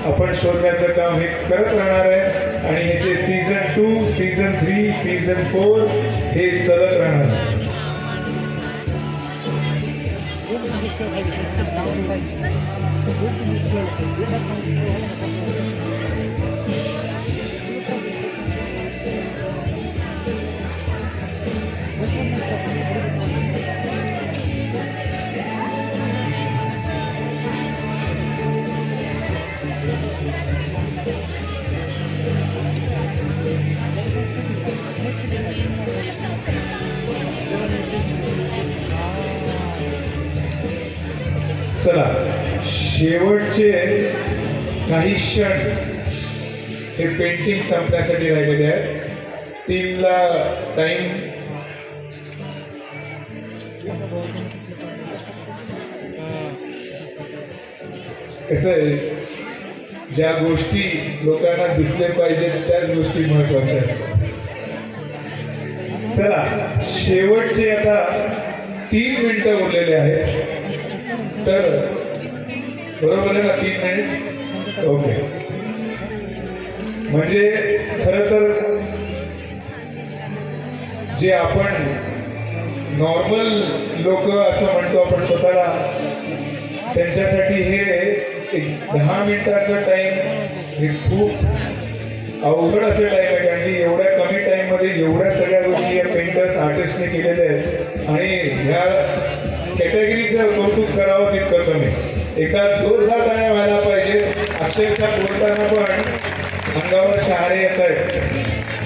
आपण शोधण्याचं काम हे करत राहणार आहे आणि ह्याचे सीझन 2, सीझन 3, सीझन 4 हे चालत राहणार आहे. चला, शेवटचे काही क्षण हे पेंटिंग संपण्यासाठी राहिलेले आहेत. 3ला टाइम. कसं आहे, ज्या गोष्टी लोकांना दिसले पाहिजेत त्याच गोष्टी महत्वाच्या असतात. चला, शेवटचे आता 3 मिनिटं उरलेले आहेत. तर बरोबर आहे ना, 3 मिनिट. ओके. म्हणजे खरं तर जे आपण नॉर्मल लोक असं म्हणतो आपण स्वतःला, त्यांच्यासाठी हे एक 10 मिनिटाचा टाइम हे खूप अवघड असं टाइम आहे. कारण की एवढ्या कमी टाइम मध्ये एवढ्या सगळ्या गोष्टी या पेंटर्स आर्टिस्टने केलेल्या आहेत आणि ह्या कॅटेगरीचं कौतुक करावं तितकं कमी. एका जोरदार टाळ्या व्हायला पाहिजे. अक्षरशः बोलताना पण अंगावर शहारे येत आहेत.